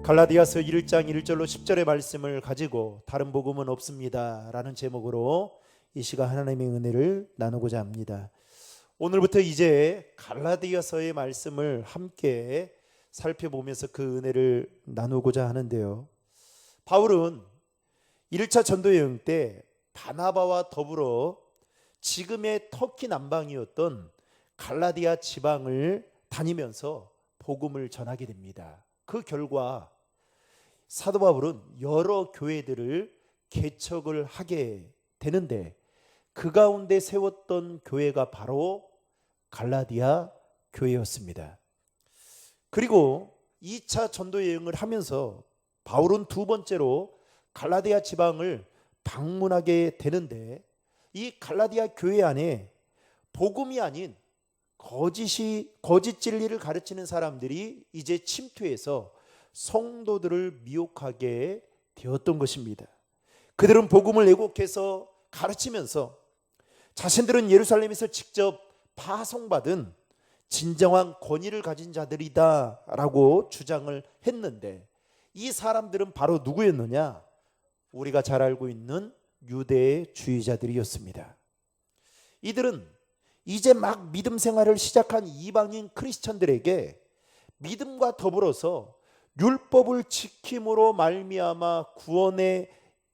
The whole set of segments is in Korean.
갈라디아서 1장 1절로 10절의 말씀을 가지고 다른 복음은 없습니다 라는 제목으로 이 시간 하나님의 은혜를 나누고자 합니다. 오늘부터 이제 갈라디아서의 말씀을 함께 살펴보면서 그 은혜를 나누고자 하는데요, 바울은 1차 전도여행 때 바나바와 더불어 지금의 터키 남방이었던 갈라디아 지방을 다니면서 복음을 전하게 됩니다. 그 결과 사도 바울은 여러 교회들을 개척을 하게 되는데, 그 가운데 세웠던 교회가 바로 갈라디아 교회였습니다. 그리고 2차 전도 여행을 하면서 바울은 두 번째로 갈라디아 지방을 방문하게 되는데, 이 갈라디아 교회 안에 복음이 아닌 거짓 진리를 가르치는 사람들이 이제 침투해서 성도들을 미혹하게 되었던 것입니다. 그들은 복음을 왜곡해서 가르치면서 자신들은 예루살렘에서 직접 파송받은 진정한 권위를 가진 자들이다 라고 주장을 했는데, 이 사람들은 바로 누구였느냐? 우리가 잘 알고 있는 유대주의자들이었습니다. 이들은 이제 막 믿음 생활을 시작한 이방인 크리스천들에게 믿음과 더불어서 율법을 지킴으로 말미암아 구원에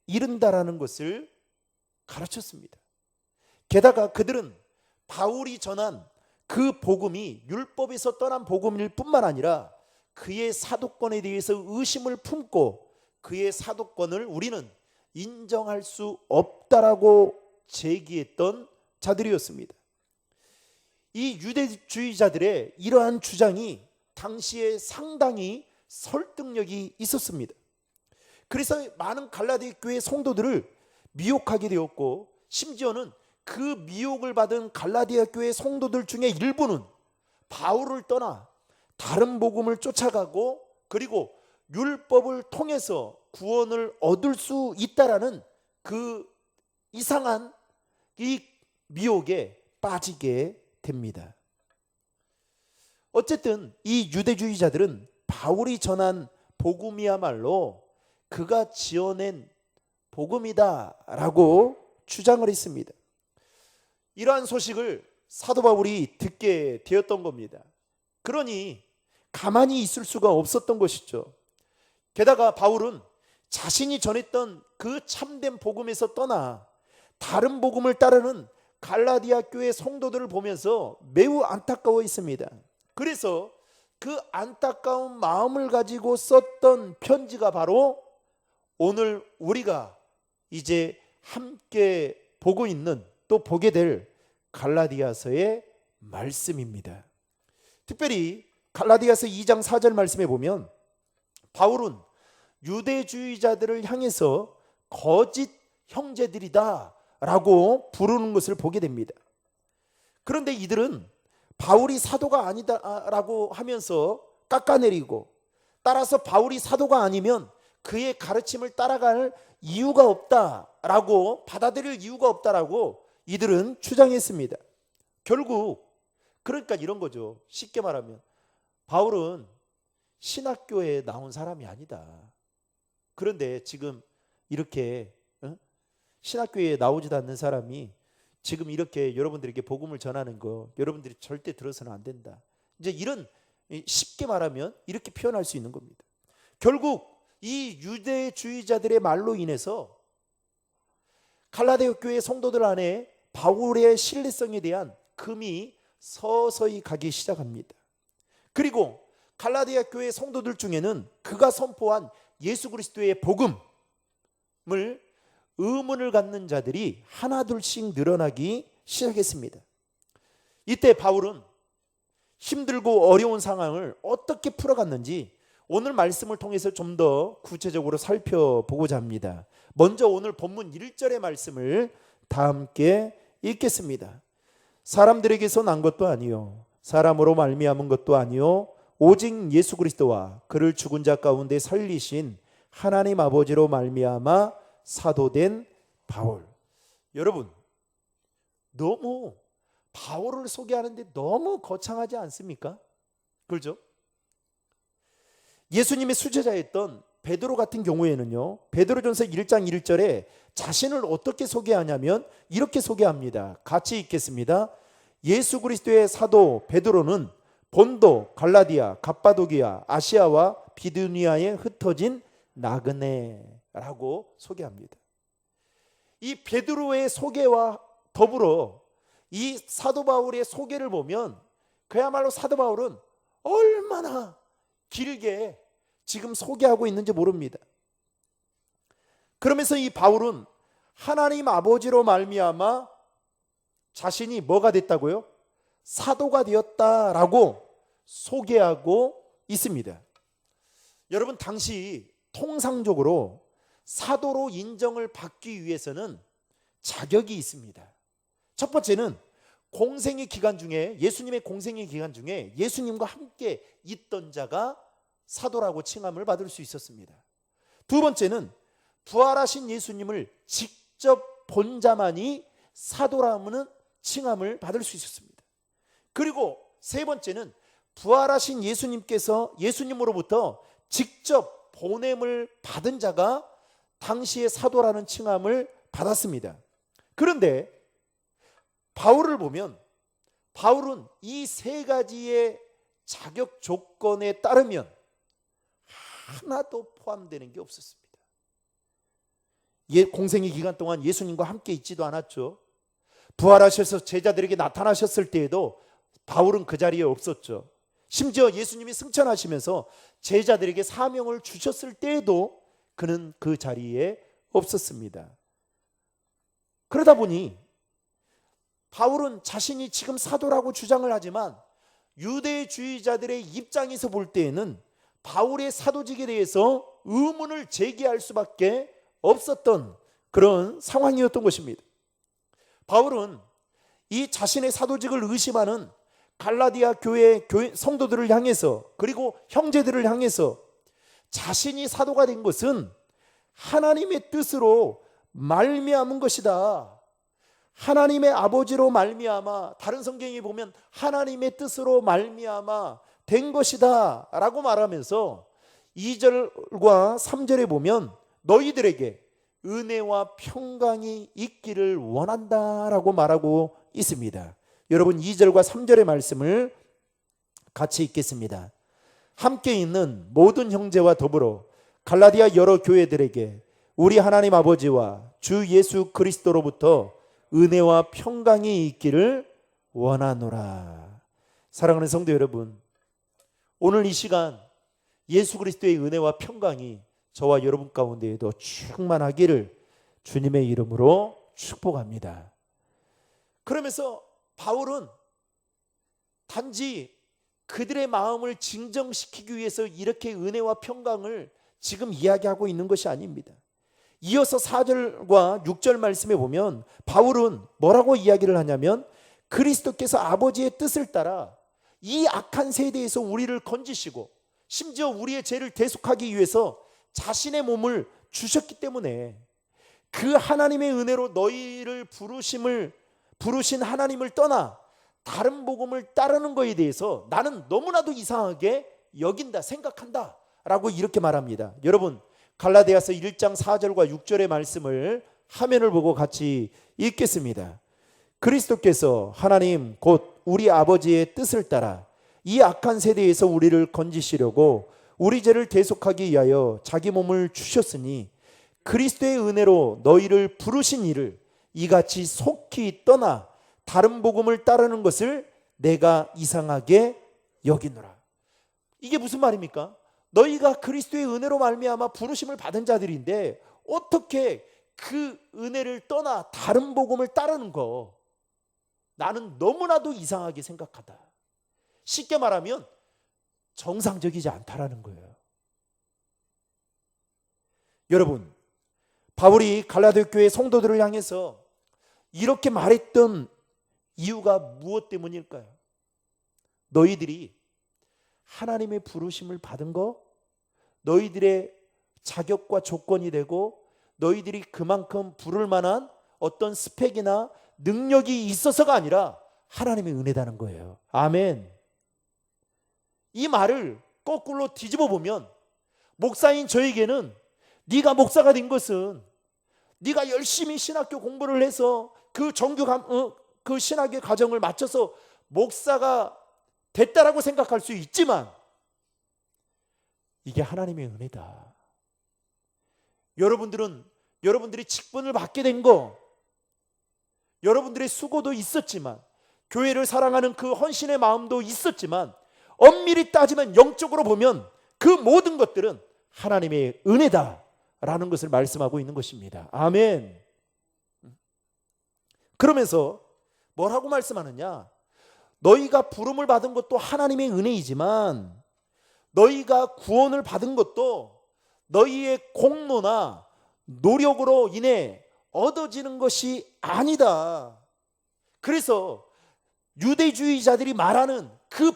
이른다라는 것을 가르쳤습니다. 게다가 그들은 바울이 전한 그 복음이 율법에서 떠난 복음일 뿐만 아니라 그의 사도권에 대해서 의심을 품고 그의 사도권을 우리는 인정할 수 없다라고 제기했던 자들이었습니다. 이 유대주의자들의 이러한 주장이 당시에 상당히 설득력이 있었습니다. 그래서 많은 갈라디아 교회 성도들을 미혹하게 되었고, 심지어는 그 미혹을 받은 갈라디아 교회 성도들 중에 일부는 바울을 떠나 다른 복음을 쫓아가고, 그리고 율법을 통해서 구원을 얻을 수 있다라는 그 이상한 이 미혹에 빠지게 됩니다. 어쨌든 이 유대주의자들은 바울이 전한 복음이야말로 그가 지어낸 복음이다라고 주장을 했습니다. 이러한 소식을 사도 바울이 듣게 되었던 겁니다. 그러니 가만히 있을 수가 없었던 것이죠. 게다가 바울은 자신이 전했던 그 참된 복음에서 떠나 다른 복음을 따르는 갈라디아 교회 성도들을 보면서 매우 안타까워 있습니다. 그래서 그 안타까운 마음을 가지고 썼던 편지가 바로 오늘 우리가 이제 함께 보고 있는, 또 보게 될 갈라디아서의 말씀입니다. 특별히 갈라디아서 2장 4절 말씀에 보면 바울은 유대주의자들을 향해서 거짓 형제들이다 라고 부르는 것을 보게 됩니다. 그런데 이들은 바울이 사도가 아니다라고 하면서 깎아내리고, 따라서 바울이 사도가 아니면 그의 가르침을 따라갈 이유가 없다라고, 받아들일 이유가 없다라고 이들은 주장했습니다. 결국 그러니까 이런 거죠. 쉽게 말하면 바울은 신학교에 나온 사람이 아니다. 그런데 지금 이렇게 신학교에 나오지도 않는 사람이 지금 이렇게 여러분들에게 복음을 전하는 거 여러분들이 절대 들어서는 안 된다. 이제 이런, 쉽게 말하면 이렇게 표현할 수 있는 겁니다. 결국 이 유대주의자들의 말로 인해서 갈라디아 교회 성도들 안에 바울의 신뢰성에 대한 금이 서서히 가기 시작합니다. 그리고 갈라디아 교회 성도들 중에는 그가 선포한 예수 그리스도의 복음을 의문을 갖는 자들이 하나둘씩 늘어나기 시작했습니다. 이때 바울은 힘들고 어려운 상황을 어떻게 풀어갔는지 오늘 말씀을 통해서 좀 더 구체적으로 살펴보고자 합니다. 먼저 오늘 본문 1절의 말씀을 다 함께 읽겠습니다. 사람들에게서 난 것도 아니요 사람으로 말미암은 것도 아니요 오직 예수 그리스도와 그를 죽은 자 가운데 살리신 하나님 아버지로 말미암아 사도된 바울. 여러분, 너무 바울을 소개하는데 너무 거창하지 않습니까? 그렇죠? 예수님의 수제자였던 베드로 같은 경우에는요, 베드로전서 1장 1절에 자신을 어떻게 소개하냐면 이렇게 소개합니다. 같이 읽겠습니다. 예수 그리스도의 사도 베드로는 본도, 갈라디아, 갑바도기아, 아시아와 비두니아에 흩어진 나그네라고 소개합니다. 이 베드로의 소개와 더불어 이 사도 바울의 소개를 보면 그야말로 사도 바울은 얼마나 길게 지금 소개하고 있는지 모릅니다. 그러면서 이 바울은 하나님 아버지로 말미암아 자신이 뭐가 됐다고요? 사도가 되었다라고 소개하고 있습니다. 여러분, 당시 통상적으로 사도로 인정을 받기 위해서는 자격이 있습니다. 첫 번째는 공생의 기간 중에, 예수님의 공생의 기간 중에 예수님과 함께 있던 자가 사도라고 칭함을 받을 수 있었습니다. 두 번째는 부활하신 예수님을 직접 본 자만이 사도라는 칭함을 받을 수 있었습니다. 그리고 세 번째는 부활하신 예수님께서 예수님으로부터 직접 보냄을 받은 자가 당시의 사도라는 칭함을 받았습니다. 그런데 바울을 보면 바울은 이 세 가지의 자격 조건에 따르면 하나도 포함되는 게 없었습니다. 공생의 기간 동안 예수님과 함께 있지도 않았죠. 부활하셔서 제자들에게 나타나셨을 때에도 바울은 그 자리에 없었죠. 심지어 예수님이 승천하시면서 제자들에게 사명을 주셨을 때에도 그는 그 자리에 없었습니다. 그러다 보니 바울은 자신이 지금 사도라고 주장을 하지만 유대주의자들의 입장에서 볼 때에는 바울의 사도직에 대해서 의문을 제기할 수밖에 없었던 그런 상황이었던 것입니다. 바울은 이 자신의 사도직을 의심하는 갈라디아 교회 성도들을 향해서, 그리고 형제들을 향해서 자신이 사도가 된 것은 하나님의 뜻으로 말미암은 것이다. 하나님의 아버지로 말미암아, 다른 성경에 보면 하나님의 뜻으로 말미암아 된 것이다 라고 말하면서 2절과 3절에 보면 너희들에게 은혜와 평강이 있기를 원한다 라고 말하고 있습니다. 여러분, 2절과 3절의 말씀을 같이 읽겠습니다. 함께 있는 모든 형제와 더불어 갈라디아 여러 교회들에게 우리 하나님 아버지와 주 예수 그리스도로부터 은혜와 평강이 있기를 원하노라. 사랑하는 성도 여러분, 오늘 이 시간 예수 그리스도의 은혜와 평강이 저와 여러분 가운데에도 충만하기를 주님의 이름으로 축복합니다. 그러면서 바울은 단지 그들의 마음을 진정시키기 위해서 이렇게 은혜와 평강을 지금 이야기하고 있는 것이 아닙니다. 이어서 4절과 6절 말씀에 보면 바울은 뭐라고 이야기를 하냐면 그리스도께서 아버지의 뜻을 따라 이 악한 세대에서 우리를 건지시고 심지어 우리의 죄를 대속하기 위해서 자신의 몸을 주셨기 때문에 그 하나님의 은혜로 너희를 부르신 하나님을 떠나 다른 복음을 따르는 것에 대해서 나는 너무나도 이상하게 여긴다, 생각한다 라고 이렇게 말합니다. 여러분, 갈라디아서 1장 4절과 6절의 말씀을 화면을 보고 같이 읽겠습니다. 그리스도께서 하나님 곧 우리 아버지의 뜻을 따라 이 악한 세대에서 우리를 건지시려고 우리 죄를 대속하기 위하여 자기 몸을 주셨으니 그리스도의 은혜로 너희를 부르신 이를 이같이 속히 떠나 다른 복음을 따르는 것을 내가 이상하게 여기노라. 이게 무슨 말입니까? 너희가 그리스도의 은혜로 말미암아 부르심을 받은 자들인데 어떻게 그 은혜를 떠나 다른 복음을 따르는 거, 나는 너무나도 이상하게 생각하다. 쉽게 말하면 정상적이지 않다라는 거예요. 여러분, 바울이 갈라디아 교회 성도들을 향해서 이렇게 말했던 이유가 무엇 때문일까요? 너희들이 하나님의 부르심을 받은 거, 너희들의 자격과 조건이 되고 너희들이 그만큼 부를 만한 어떤 스펙이나 능력이 있어서가 아니라 하나님의 은혜다는 거예요. 아멘. 이 말을 거꾸로 뒤집어 보면 목사인 저에게는 네가 목사가 된 것은 네가 열심히 신학교 공부를 해서 그 그 신학의 과정을 마쳐서 목사가 됐다라고 생각할 수 있지만 이게 하나님의 은혜다. 여러분들이 직분을 받게 된 거, 여러분들의 수고도 있었지만, 교회를 사랑하는 그 헌신의 마음도 있었지만, 엄밀히 따지면 영적으로 보면 그 모든 것들은 하나님의 은혜다라는 것을 말씀하고 있는 것입니다. 아멘. 그러면서 뭐라고 말씀하느냐? 너희가 부름을 받은 것도 하나님의 은혜이지만 너희가 구원을 받은 것도 너희의 공로나 노력으로 인해 얻어지는 것이 아니다. 그래서 유대주의자들이 말하는 그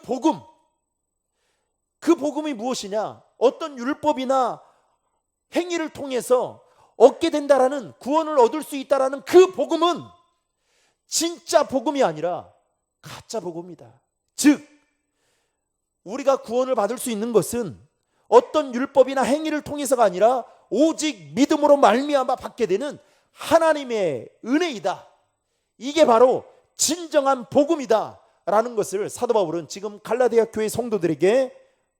복음이 무엇이냐? 어떤 율법이나 행위를 통해서 얻게 된다라는, 구원을 얻을 수 있다라는 그 복음은 진짜 복음이 아니라 가짜 복음이다. 즉 우리가 구원을 받을 수 있는 것은 어떤 율법이나 행위를 통해서가 아니라 오직 믿음으로 말미암아 받게 되는 하나님의 은혜이다. 이게 바로 진정한 복음이다 라는 것을 사도 바울은 지금 갈라디아 교회 성도들에게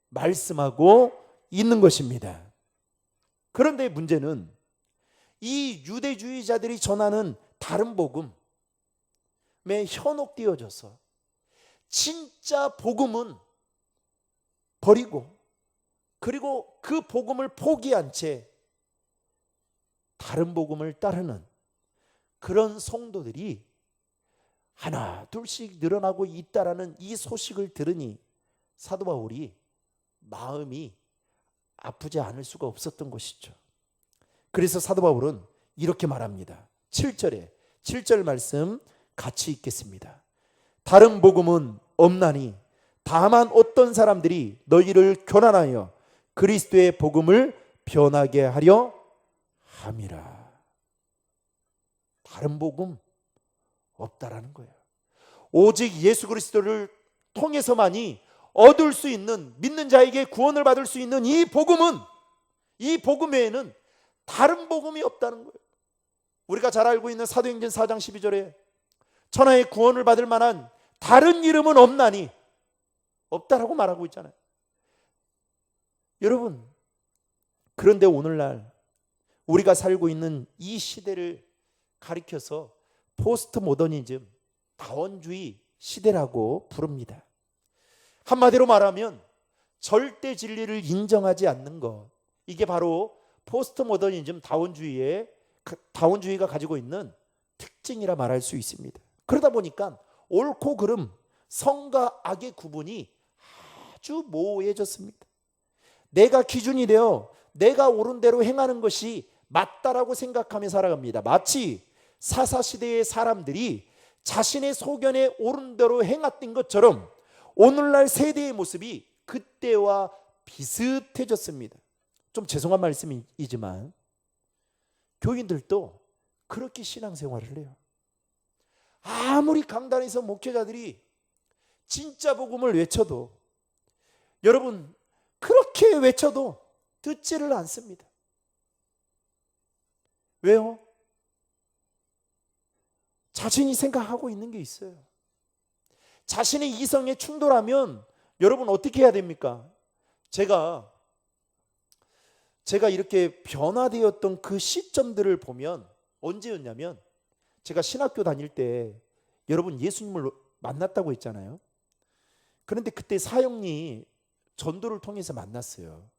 말씀하고 있는 것입니다. 그런데 문제는 이 유대주의자들이 전하는 다른 복음에 현혹되어져서 진짜 복음은 버리고, 그리고 그 복음을 포기한 채 다른 복음을 따르는 그런 성도들이 하나 둘씩 늘어나고 있다라는 이 소식을 들으니 사도 바울이 마음이 아프지 않을 수가 없었던 것이죠. 그래서 사도 바울은 이렇게 말합니다. 7절 말씀 같이 읽겠습니다. 다른 복음은 없나니 다만 어떤 사람들이 너희를 교란하여 그리스도의 복음을 변하게 하려 함이라. 다른 복음 없다라는 거예요. 오직 예수 그리스도를 통해서만이 얻을 수 있는, 믿는 자에게 구원을 받을 수 있는 이 복음 외에는 다른 복음이 없다는 거예요. 우리가 잘 알고 있는 사도행전 4장 12절에 천하의 구원을 받을 만한 다른 이름은 없나니, 없다라고 말하고 있잖아요. 여러분, 그런데 오늘날 우리가 살고 있는 이 시대를 가리켜서 포스트 모더니즘, 다원주의 시대라고 부릅니다. 한마디로 말하면 절대 진리를 인정하지 않는 것, 이게 바로 포스트 모더니즘, 다원주의가 가지고 있는 특징이라 말할 수 있습니다. 그러다 보니까 옳고 그름, 성과 악의 구분이 아주 모호해졌습니다. 내가 기준이 되어 내가 옳은 대로 행하는 것이 맞다라고 생각하며 살아갑니다. 마치 사사시대의 사람들이 자신의 소견에 옳은 대로 행했던 것처럼 오늘날 세대의 모습이 그때와 비슷해졌습니다. 좀 죄송한 말씀이지만 교인들도 그렇게 신앙생활을 해요. 아무리 강단에서 목회자들이 진짜 복음을 외쳐도, 여러분, 그렇게 외쳐도 듣지를 않습니다. 왜요? 자신이 생각하고 있는 게 있어요. 자신의 이성에 충돌하면 여러분 어떻게 해야 됩니까? 제가 이렇게 변화되었던 그 시점들을 보면 언제였냐면, 제가 신학교 다닐 때 여러분 예수님을 만났다고 했잖아요. 그런데 그때 사형리 전도를 통해서 만났어요.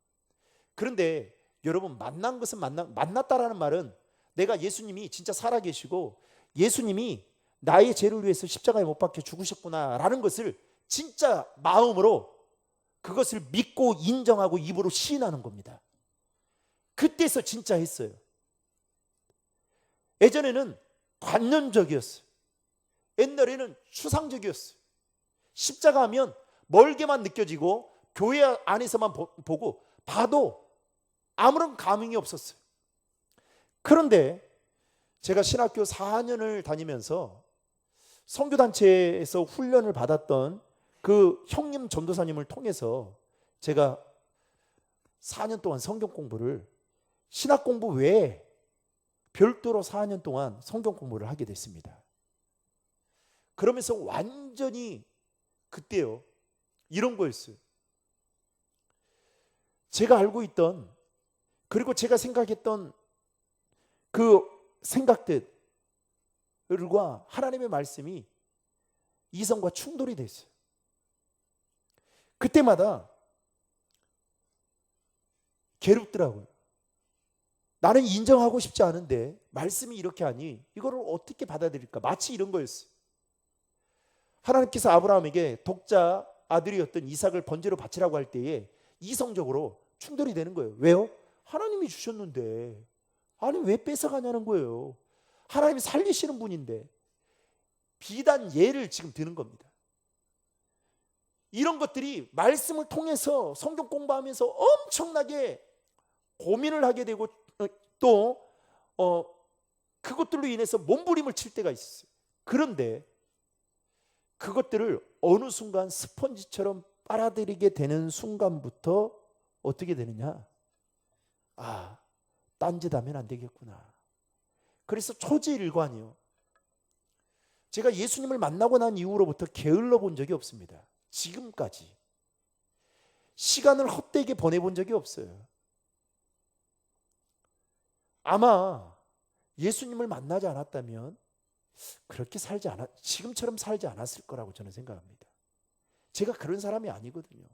그런데 여러분, 만난 것은 만났다라는 말은 내가 예수님이 진짜 살아계시고 예수님이 나의 죄를 위해서 십자가에 못 박혀 죽으셨구나라는 것을 진짜 마음으로 그것을 믿고 인정하고 입으로 시인하는 겁니다. 그때서 진짜 했어요. 예전에는 관념적이었어요. 옛날에는 추상적이었어요. 십자가 하면 멀게만 느껴지고 교회 안에서만 보고 봐도 아무런 감흥이 없었어요. 그런데 제가 신학교 4년을 다니면서 선교단체에서 훈련을 받았던 그 형님 전도사님을 통해서 제가 4년 동안 성경 공부를 신학 공부 외에 별도로 4년 동안 성경 공부를 하게 됐습니다. 그러면서 완전히 그때요, 이런 거였어요. 제가 알고 있던, 그리고 제가 생각했던 그 생각들과 하나님의 말씀이 이성과 충돌이 됐어요. 그때마다 괴롭더라고요. 나는 인정하고 싶지 않은데 말씀이 이렇게 하니 이거를 어떻게 받아들일까? 마치 이런 거였어요. 하나님께서 아브라함에게 독자 아들이었던 이삭을 번제로 바치라고 할 때에 이성적으로 충돌이 되는 거예요. 왜요? 하나님이 주셨는데 아니 왜 뺏어가냐는 거예요. 하나님이 살리시는 분인데. 비단 예를 지금 드는 겁니다. 이런 것들이 말씀을 통해서 성경 공부하면서 엄청나게 고민을 하게 되고 또 그것들로 인해서 몸부림을 칠 때가 있어요. 그런데 그것들을 어느 순간 스펀지처럼 빨아들이게 되는 순간부터 어떻게 되느냐? 아, 딴짓하면 안 되겠구나. 그래서 초지일관이요. 제가 예수님을 만나고 난 이후로부터 게을러 본 적이 없습니다. 지금까지 시간을 헛되게 보내본 적이 없어요. 아마 예수님을 만나지 않았다면 그렇게 지금처럼 살지 않았을 거라고 저는 생각합니다. 제가 그런 사람이 아니거든요.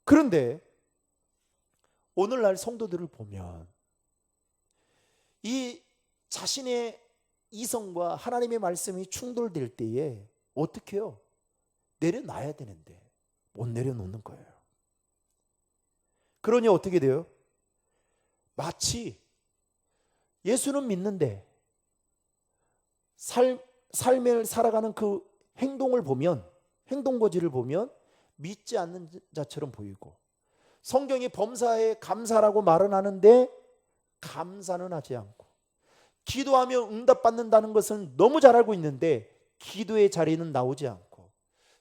그런데 오늘날 성도들을 보면 이 자신의 이성과 하나님의 말씀이 충돌될 때에 어떻게 해요? 내려놔야 되는데 못 내려놓는 거예요. 그러니 어떻게 돼요? 마치 예수는 믿는데 삶을 살아가는 그 행동을 보면, 행동거지를 보면 믿지 않는 자처럼 보이고, 성경이 범사에 감사라고 말은 하는데 감사는 하지 않고, 기도하며 응답받는다는 것은 너무 잘 알고 있는데 기도의 자리는 나오지 않고,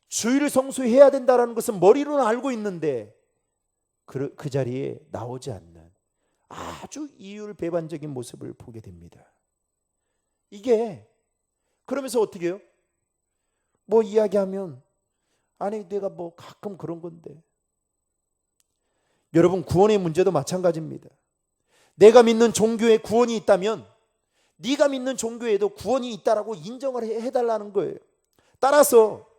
주일을 성수해야 된다는 것은 머리로는 알고 있는데 그 자리에 나오지 않는 아주 이율배반적인 모습을 보게 됩니다. 이게 그러면서 어떻게 해요? 뭐 이야기하면 아니 내가 뭐 가끔 그런 건데. 여러분, 구원의 문제도 마찬가지입니다. 내가 믿는 종교에 구원이 있다면 네가 믿는 종교에도 구원이 있다라고 인정을 해달라는 거예요. 따라서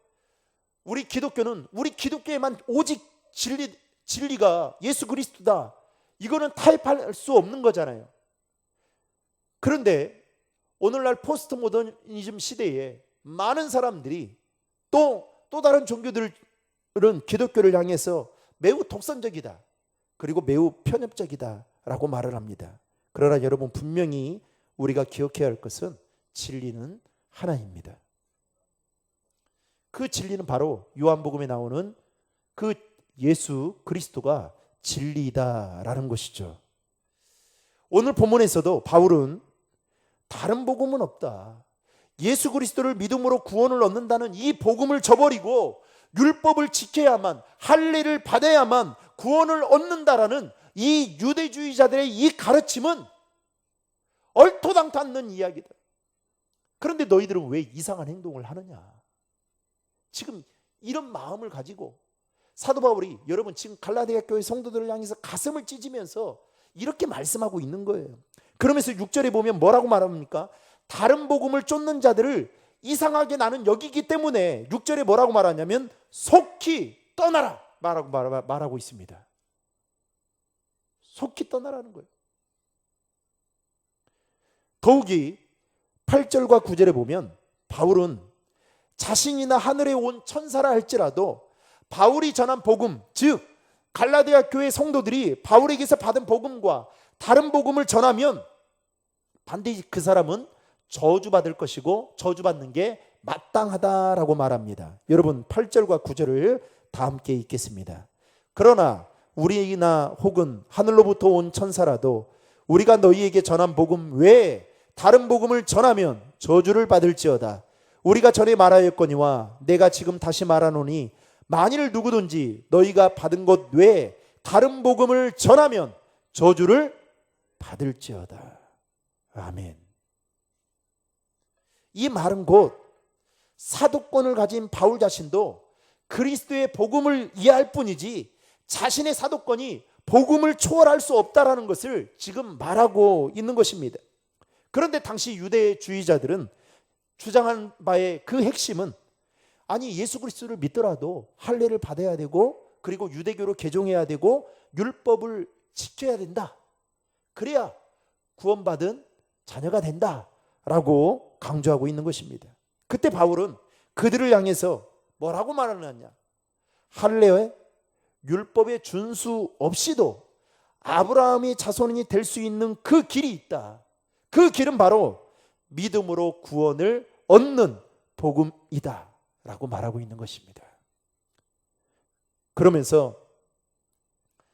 우리 기독교는 우리 기독교에만 오직 진리가 예수 그리스도다, 이거는 타협할 수 없는 거잖아요. 그런데 오늘날 포스트 모더니즘 시대에 많은 사람들이 또 다른 종교들은 기독교를 향해서 매우 독선적이다, 그리고 매우 편협적이다 라고 말을 합니다. 그러나 여러분, 분명히 우리가 기억해야 할 것은 진리는 하나입니다. 그 진리는 바로 요한복음에 나오는 그 예수 그리스도가 진리다라는 것이죠. 오늘 본문에서도 바울은 다른 복음은 없다, 예수 그리스도를 믿음으로 구원을 얻는다는 이 복음을 저버리고 율법을 지켜야만, 할례를 받아야만 구원을 얻는다라는 이 유대주의자들의 이 가르침은 얼토당토 않는 이야기다. 그런데 너희들은 왜 이상한 행동을 하느냐? 지금 이런 마음을 가지고 사도 바울이 여러분 지금 갈라디아 교회 성도들을 향해서 가슴을 찢으면서 이렇게 말씀하고 있는 거예요. 그러면서 6절에 보면 뭐라고 말합니까? 다른 복음을 쫓는 자들을 이상하게 나는 여기기 때문에 6절에 뭐라고 말하냐면 속히 떠나라 말하고 있습니다. 속히 떠나라는 거예요. 더욱이 8절과 9절에 보면 바울은 자신이나 하늘에 온 천사라 할지라도 바울이 전한 복음, 즉 갈라디아 교회 성도들이 바울에게서 받은 복음과 다른 복음을 전하면 반드시 그 사람은 저주받을 것이고 저주받는 게 마땅하다라고 말합니다. 여러분, 8절과 9절을 다 함께 읽겠습니다. 그러나 우리나 혹은 하늘로부터 온 천사라도 우리가 너희에게 전한 복음 외에 다른 복음을 전하면 저주를 받을지어다. 우리가 전에 말하였거니와 내가 지금 다시 말하노니 만일 누구든지 너희가 받은 것 외에 다른 복음을 전하면 저주를 받을지어다. 아멘. 이 말은 곧 사도권을 가진 바울 자신도 그리스도의 복음을 이해할 뿐이지 자신의 사도권이 복음을 초월할 수 없다라는 것을 지금 말하고 있는 것입니다. 그런데 당시 유대주의자들은 주장한 바의 그 핵심은, 아니 예수 그리스도를 믿더라도 할례를 받아야 되고 그리고 유대교로 개종해야 되고 율법을 지켜야 된다. 그래야 구원받은 자녀가 된다라고 강조하고 있는 것입니다. 그때 바울은 그들을 향해서 뭐라고 말하느냐? 할례의 율법의 준수 없이도 아브라함의 자손이 될 수 있는 그 길이 있다. 그 길은 바로 믿음으로 구원을 얻는 복음이다 라고 말하고 있는 것입니다. 그러면서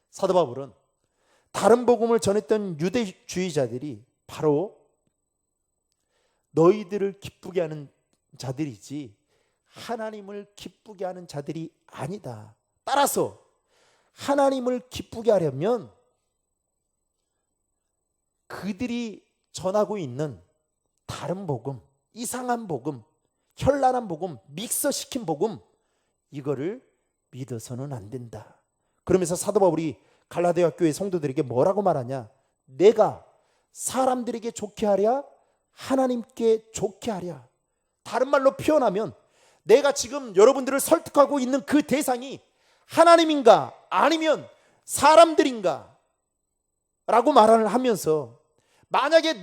사도 바울은 다른 복음을 전했던 유대주의자들이 바로 너희들을 기쁘게 하는 자들이지 하나님을 기쁘게 하는 자들이 아니다. 따라서 하나님을 기쁘게 하려면 그들이 전하고 있는 다른 복음, 이상한 복음, 현란한 복음, 믹서시킨 복음, 이거를 믿어서는 안 된다. 그러면서 사도 바울이 갈라디아 교회 성도들에게 뭐라고 말하냐? 내가 사람들에게 좋게 하랴 하나님께 좋게 하랴. 다른 말로 표현하면 내가 지금 여러분들을 설득하고 있는 그 대상이 하나님인가 아니면 사람들인가 라고 말을 하면서, 만약에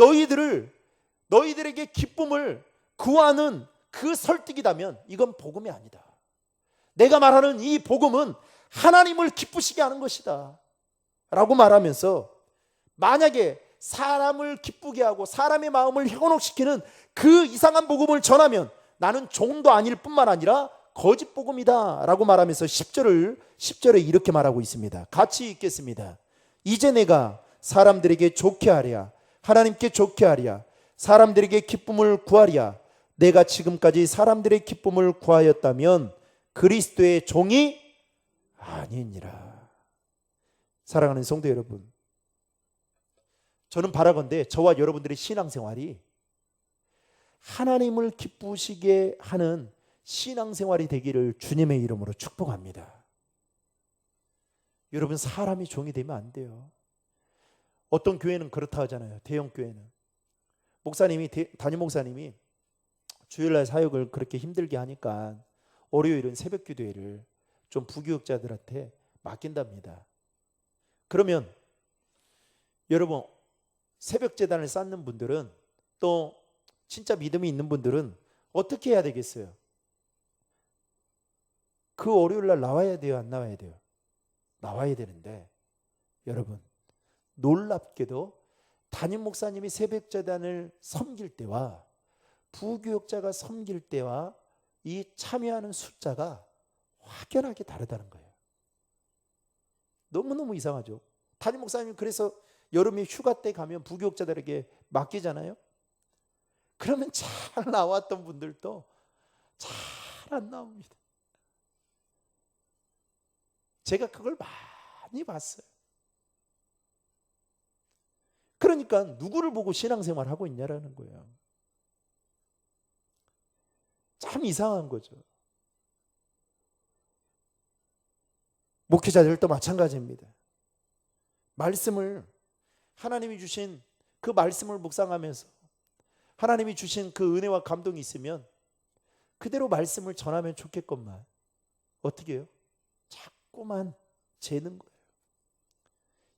너희들에게 기쁨을 구하는 그 설득이라면 이건 복음이 아니다. 내가 말하는 이 복음은 하나님을 기쁘시게 하는 것이다 라고 말하면서, 만약에 사람을 기쁘게 하고 사람의 마음을 현혹시키는 그 이상한 복음을 전하면 나는 종도 아닐 뿐만 아니라 거짓 복음이다 라고 말하면서 10절에 이렇게 말하고 있습니다. 같이 읽겠습니다. 이제 내가 사람들에게 좋게 하랴 하나님께 좋게 하랴 사람들에게 기쁨을 구하랴 내가 지금까지 사람들의 기쁨을 구하였다면 그리스도의 종이 아니니라. 사랑하는 성도 여러분, 저는 바라건대 저와 여러분들의 신앙생활이 하나님을 기쁘시게 하는 신앙생활이 되기를 주님의 이름으로 축복합니다. 여러분, 사람이 종이 되면 안 돼요. 어떤 교회는 그렇다 하잖아요. 대형 교회는 담임 목사님이 주일날 사역을 그렇게 힘들게 하니까 월요일은 새벽 기도회를 좀 부교육자들한테 맡긴답니다. 그러면 여러분, 새벽 제단을 쌓는 분들은, 또 진짜 믿음이 있는 분들은 어떻게 해야 되겠어요? 그 월요일날 나와야 돼요, 안 나와야 돼요? 나와야 되는데, 여러분 놀랍게도 담임 목사님이 새벽 제단을 섬길 때와 부교육자가 섬길 때와 이 참여하는 숫자가 확연하게 다르다는 거예요. 너무너무 이상하죠. 담임 목사님 그래서 여름에 휴가 때 가면 부교육자들에게 맡기잖아요. 그러면 잘 나왔던 분들도 잘 안 나옵니다. 제가 그걸 많이 봤어요. 그러니까 누구를 보고 신앙생활 하고 있냐라는 거예요. 참 이상한 거죠. 목회자들도 마찬가지입니다. 말씀을, 하나님이 주신 그 말씀을 묵상하면서 하나님이 주신 그 은혜와 감동이 있으면 그대로 말씀을 전하면 좋겠건만 어떻게 해요? 자꾸만 재는 거예요.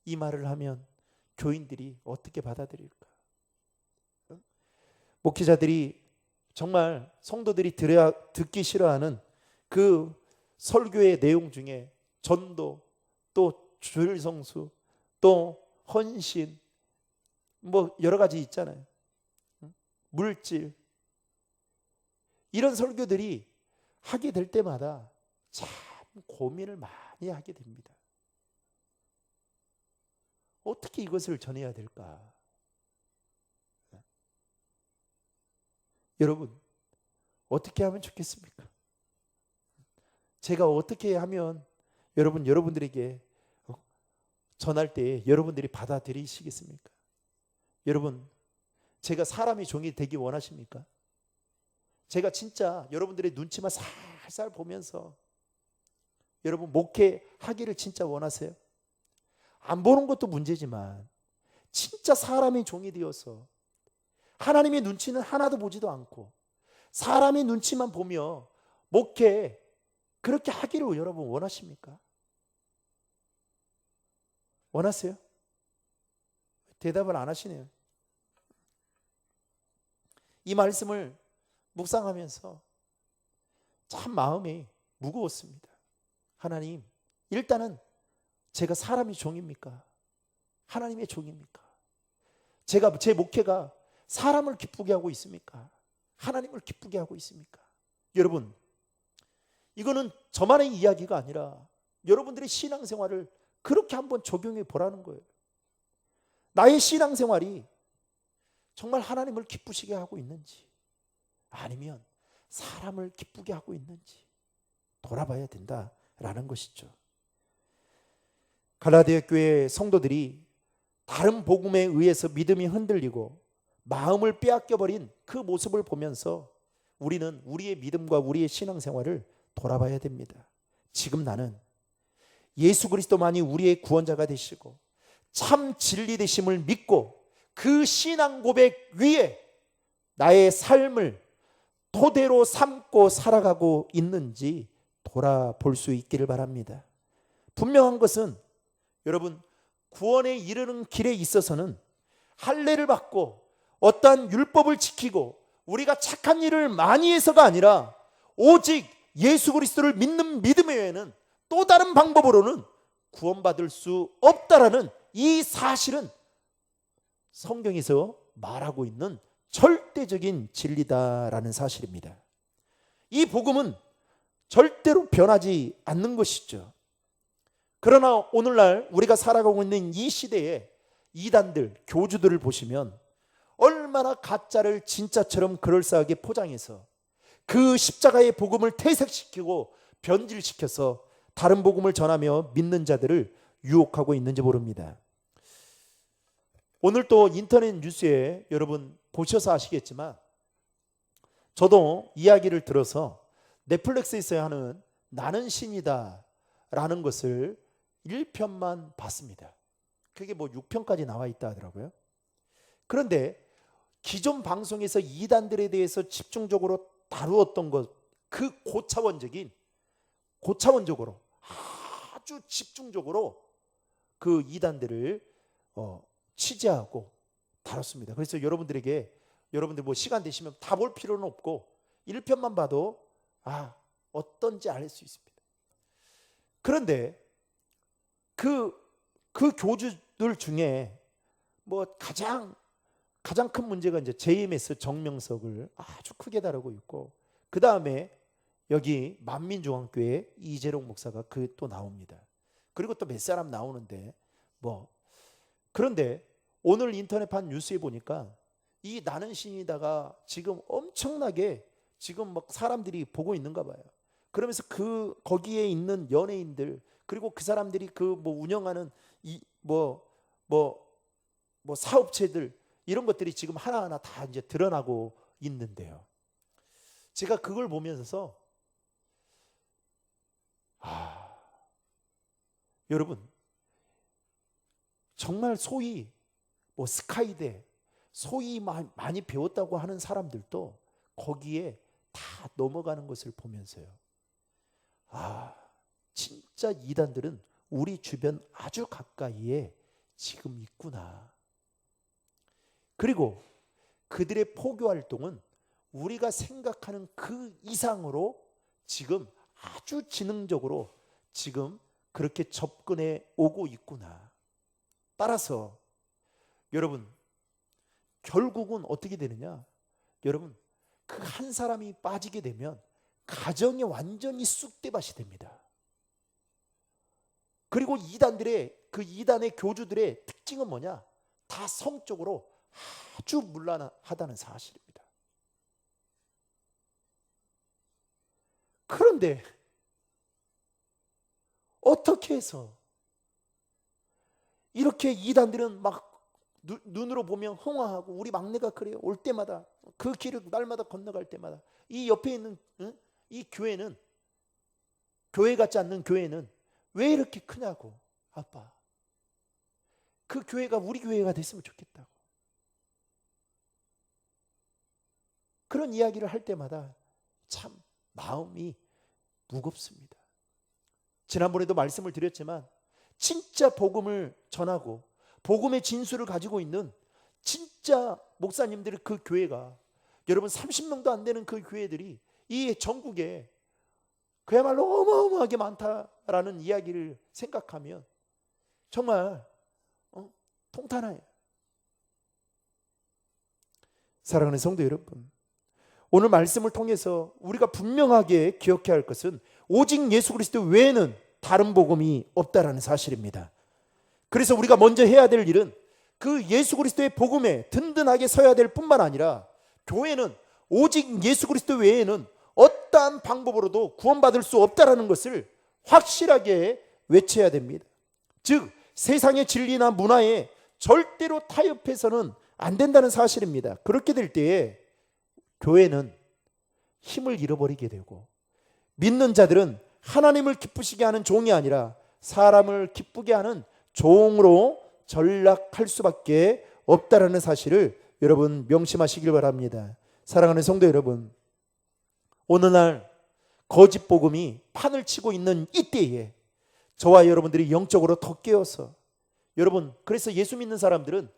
이 말을 하면 교인들이 어떻게 받아들일까? 목회자들이 정말 성도들이 듣기 싫어하는 그 설교의 내용 중에 전도, 또 주일 성수, 또 헌신, 뭐 여러 가지 있잖아요. 물질, 이런 설교들이 하게 될 때마다 참 고민을 많이 하게 됩니다. 어떻게 이것을 전해야 될까? 여러분, 어떻게 하면 좋겠습니까? 제가 어떻게 하면 여러분들에게 전할 때 여러분들이 받아들이시겠습니까? 여러분, 제가 사람의 종이 되기 원하십니까? 제가 진짜 여러분들의 눈치만 살살 보면서 여러분 목회하기를 진짜 원하세요? 안 보는 것도 문제지만 진짜 사람의 종이 되어서 하나님의 눈치는 하나도 보지도 않고 사람의 눈치만 보며 목회 그렇게 하기를 여러분 원하십니까? 원하세요? 대답을 안 하시네요. 이 말씀을 묵상하면서 참 마음이 무거웠습니다. 하나님, 일단은 제가 사람의 종입니까? 하나님의 종입니까? 제가 제 목회가 사람을 기쁘게 하고 있습니까? 하나님을 기쁘게 하고 있습니까? 여러분, 이거는 저만의 이야기가 아니라 여러분들의 신앙생활을 그렇게 한번 적용해 보라는 거예요. 나의 신앙생활이 정말 하나님을 기쁘시게 하고 있는지 아니면 사람을 기쁘게 하고 있는지 돌아봐야 된다라는 것이죠. 갈라디아 교회 성도들이 다른 복음에 의해서 믿음이 흔들리고 마음을 빼앗겨버린 그 모습을 보면서 우리는 우리의 믿음과 우리의 신앙생활을 돌아봐야 됩니다. 지금 나는 예수 그리스도만이 우리의 구원자가 되시고 참 진리 되심을 믿고 그 신앙 고백 위에 나의 삶을 토대로 삼고 살아가고 있는지 돌아볼 수 있기를 바랍니다. 분명한 것은 여러분, 구원에 이르는 길에 있어서는 할례를 받고 어떠한 율법을 지키고 우리가 착한 일을 많이 해서가 아니라 오직 예수 그리스도를 믿는 믿음 외에는 또 다른 방법으로는 구원받을 수 없다라는 이 사실은 성경에서 말하고 있는 절대적인 진리다라는 사실입니다. 이 복음은 절대로 변하지 않는 것이죠. 그러나 오늘날 우리가 살아가고 있는 이 시대에 이단들, 교주들을 보시면 얼마나 가짜를 진짜처럼 그럴싸하게 포장해서 그 십자가의 복음을 퇴색시키고 변질시켜서 다른 복음을 전하며 믿는 자들을 유혹하고 있는지 모릅니다. 오늘 또 인터넷 뉴스에 여러분 보셔서 아시겠지만 저도 이야기를 들어서 넷플릭스에서 하는 나는 신이다 라는 것을 1편만 봤습니다. 그게 뭐 6편까지 나와 있다 하더라고요. 그런데 기존 방송에서 이단들에 대해서 집중적으로 다루었던 것, 그 고차원적으로 아주 집중적으로 그 이단들을 취재하고 다뤘습니다. 그래서 여러분들 뭐 시간 되시면 다 볼 필요는 없고 1편만 봐도 어떤지 알 수 있습니다. 그런데 그 교주들 중에 뭐 가장 큰 문제가 이제 JMS 정명석을 아주 크게 다루고 있고, 그 다음에 여기 만민중앙교회 이재룡 목사가 또 나옵니다. 그리고 또 몇 사람 나오는데 그런데 오늘 인터넷판 뉴스에 보니까 이 나는 신이다가 지금 엄청나게 지금 막 사람들이 보고 있는가 봐요. 그러면서 거기에 있는 연예인들, 그리고 그 사람들이 운영하는 사업체들, 이런 것들이 지금 하나하나 다 이제 드러나고 있는데요. 제가 그걸 보면서 여러분, 정말 소위 스카이대, 소위 많이 배웠다고 하는 사람들도 거기에 다 넘어가는 것을 보면서요, 진짜 이단들은 우리 주변 아주 가까이에 지금 있구나. 그리고 그들의 포교 활동은 우리가 생각하는 그 이상으로 지금 아주 지능적으로 지금 그렇게 접근해 오고 있구나. 따라서 여러분, 결국은 어떻게 되느냐? 여러분, 그 한 사람이 빠지게 되면 가정이 완전히 쑥대밭이 됩니다. 그리고 이단의 교주들의 특징은 뭐냐? 다 성적으로 아주 문란하다는 사실입니다. 그런데 어떻게 해서 이렇게 이단들은 막 눈으로 보면 흥황하고, 우리 막내가 그래요. 올 때마다 그 길을 날마다 건너갈 때마다 이 옆에 있는 이 교회는, 교회 같지 않는 교회는 왜 이렇게 크냐고. 아빠, 그 교회가 우리 교회가 됐으면 좋겠다고. 그런 이야기를 할 때마다 참 마음이 무겁습니다. 지난번에도 말씀을 드렸지만 진짜 복음을 전하고 복음의 진수를 가지고 있는 진짜 목사님들의 그 교회가, 여러분 30명도 안 되는 그 교회들이 이 전국에 그야말로 어마어마하게 많다라는 이야기를 생각하면 정말 통탄해요. 사랑하는 성도 여러분, 오늘 말씀을 통해서 우리가 분명하게 기억해야 할 것은 오직 예수 그리스도 외에는 다른 복음이 없다라는 사실입니다. 그래서 우리가 먼저 해야 될 일은 그 예수 그리스도의 복음에 든든하게 서야 될 뿐만 아니라, 교회는 오직 예수 그리스도 외에는 어떠한 방법으로도 구원받을 수 없다라는 것을 확실하게 외쳐야 됩니다. 즉 세상의 진리나 문화에 절대로 타협해서는 안 된다는 사실입니다. 그렇게 될 때에 교회는 힘을 잃어버리게 되고, 믿는 자들은 하나님을 기쁘시게 하는 종이 아니라 사람을 기쁘게 하는 종으로 전락할 수밖에 없다라는 사실을 여러분 명심하시길 바랍니다. 사랑하는 성도 여러분, 오늘날 거짓 복음이 판을 치고 있는 이때에 저와 여러분들이 영적으로 더 깨어서, 여러분, 그래서 예수 믿는 사람들은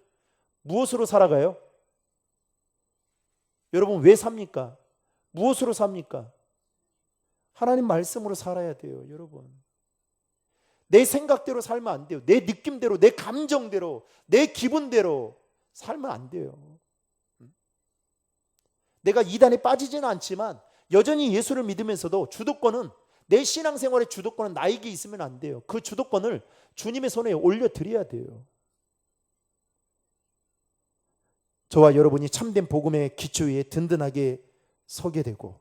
무엇으로 살아가요? 여러분 왜 삽니까? 무엇으로 삽니까? 하나님 말씀으로 살아야 돼요. 여러분, 내 생각대로 살면 안 돼요. 내 느낌대로, 내 감정대로, 내 기분대로 살면 안 돼요. 내가 이단에 빠지지는 않지만 여전히 예수를 믿으면서도 주도권은, 내 신앙생활의 주도권은 나에게 있으면 안 돼요. 그 주도권을 주님의 손에 올려드려야 돼요. 저와 여러분이 참된 복음의 기초 위에 든든하게 서게 되고,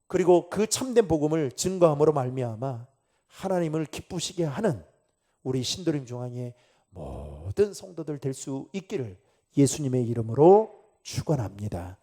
그리고 그 참된 복음을 증거함으로 말미암아 하나님을 기쁘시게 하는 우리 신도림 중앙의 모든 성도들 될 수 있기를 예수님의 이름으로 축원합니다.